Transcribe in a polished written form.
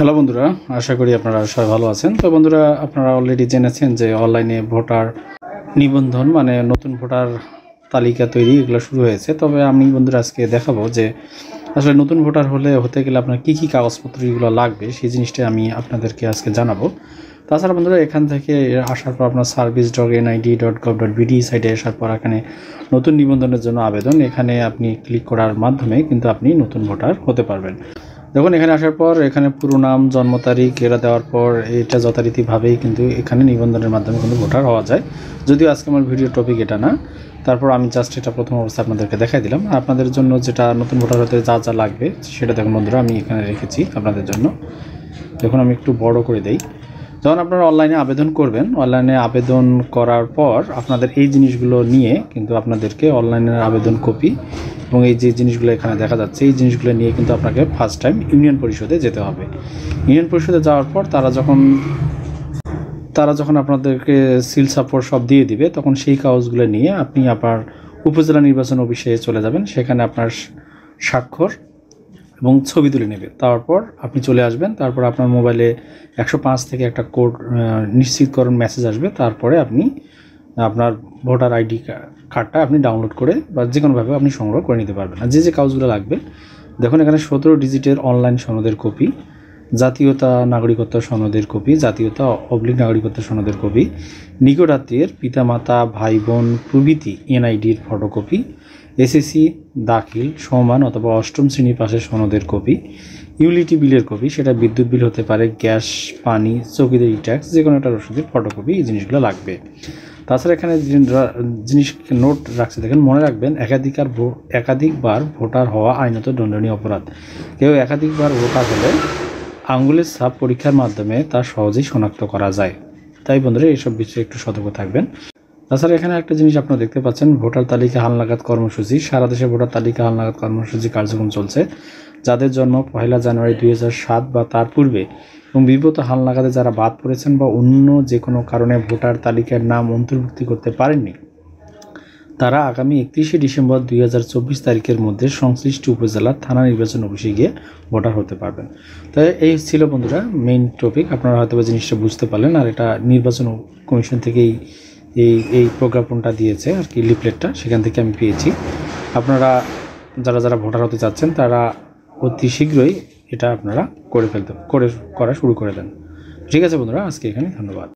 Hello বন্ধুরা, আশা করি আপনারা সবাই ভালো আছেন। তো বন্ধুরা, আপনারা অলরেডি জেনেছেন যে অনলাইনে ভোটার নিবন্ধন মানে নতুন ভোটার তালিকা তৈরি এগুলো শুরু হয়েছে। তবে আমি বন্ধুরা আজকে দেখাবো যে আসলে নতুন ভোটার হতে গেলে আপনার কী কী কাগজপত্র এগুলো লাগবে সেই জিনিসটা আমি আপনাদেরকে আজকে জানাবো। তাছাড়া বন্ধুরা, এখান থেকে আসার পর আপনার service.nin.gov.bd সাইটে আসার পর এখানে নতুন নিবন্ধনের জন্য আবেদন, এখানে আপনি ক্লিক করার মাধ্যমে কিন্তু আপনি নতুন ভোটার হতে পারবেন। দেখুন, এখানে আসার পর এখানে পুরো নাম, জন্ম তারিখ এরা দেওয়ার পর এটা যথারীতিভাবেই কিন্তু এখানে নিবন্ধনের মাধ্যমে কিন্তু ভোটার হওয়া যায়। যদিও আজকে আমার ভিডিও টপিক এটা না, তারপর আমি জাস্ট এটা প্রথম অবস্থায় আপনাদেরকে দেখাই দিলাম। আপনাদের জন্য যেটা নতুন ভোটার হতে যা যা লাগবে সেটা দেখুন বন্ধুরা, আমি এখানে রেখেছি আপনাদের জন্য। দেখুন, আমি একটু বড় করে দেই। যখন আপনারা অনলাইনে আবেদন করবেন, অনলাইনে আবেদন করার পর আপনাদের এই জিনিসগুলো নিয়ে কিন্তু আপনাদেরকে অনলাইনের আবেদন কপি এবং এই যে জিনিসগুলো এখানে দেখা যাচ্ছে এই জিনিসগুলো নিয়ে কিন্তু আপনাকে ফার্স্ট টাইম ইউনিয়ন পরিষদে যেতে হবে। ইউনিয়ন পরিষদে যাওয়ার পর তারা যখন আপনাদেরকে সিল সাপোর্ট সব দিয়ে দিবে, তখন সেই কাগজগুলো নিয়ে আপনি আপনার উপজেলা নির্বাচন অফিসে চলে যাবেন। সেখানে আপনার স্বাক্ষর এবং ছবি তুলে নেবে। তারপর আপনি চলে আসবেন। তারপর আপনার মোবাইলে 105 থেকে একটা কোড নিশ্চিতকরণ মেসেজ আসবে। তারপরে আপনি আপনার ভোটার আইডি কার্ডটা আপনি ডাউনলোড করে বা যে কোনোভাবে আপনি সংগ্রহ করে নিতে পারবেন। আর যে কাগজগুলো লাগবে দেখুন, এখানে 17 ডিজিটের অনলাইন সনদের কপি, জাতীয়তা নাগরিকত্ব সনদের কপি, জাতীয়তা নাগরিকত্ব সনদের কপি, নিকট আত্মীয়ের পিতামাতা, ভাই বোন প্রভৃতি এনআইডির ফটোকপি, এসএসসি দাখিল সমান অথবা অষ্টম শ্রেণী পাশের সনদের কপি, ইউটিলিটি বিলের কপি, সেটা বিদ্যুৎ বিল হতে পারে, গ্যাস, পানি, চৌকিদারি ট্যাক্স, যে কোনো একটা রসিদের ফটোকপি, এই জিনিসগুলো লাগবে। তাছাড়া এখানে জিনিস নোট রাখছে দেখেন, মনে রাখবেন একাধিকবার ভোটার হওয়া আইনত দণ্ডনীয় অপরাধ। কেউ একাধিকবার ভোটার হলে আঙ্গুলের ছাপ পরীক্ষার মাধ্যমে তা সহজেই শনাক্ত করা যায়। তাই বন্ধুরা, এইসব বিষয়ে একটু সতর্ক থাকবেন। তাছাড়া এখানে একটা জিনিস আপনারা দেখতে পাচ্ছেন, ভোটার তালিকা হালনাগাদ কর্মসূচি। সারা দেশে ভোটার তালিকা হালনাগাদ কর্মসূচি কার্যক্রম চলছে। যাদের জন্ম 1 জানুয়ারি 2007 বা তার পূর্বে এবং বিগত হালনাগাদে যারা বাদ পড়েছেন বা অন্য যে কোনো কারণে ভোটার তালিকার নাম অন্তর্ভুক্তি করতে পারেননি, তারা আগামী 31শে ডিসেম্বর 2024 তারিখের মধ্যে সংশ্লিষ্ট উপজেলার থানা নির্বাচন অফিসে গিয়ে ভোটার হতে পারবেন। তাই এই ছিল বন্ধুরা মেইন টপিক। আপনারা হয়তো জিনিসটা বুঝতে পারলেন। আর এটা নির্বাচন কমিশন থেকেই এই প্রজ্ঞাপনটা দিয়েছে আর কি, লিফলেটটা সেখান থেকে আমি পেয়েছি। আপনারা যারা ভোটার হতে চাচ্ছেন তারা অতি শীঘ্রই এটা আপনারা করা শুরু করে দেন। ঠিক আছে বন্ধুরা, আজকে এখানে ধন্যবাদ।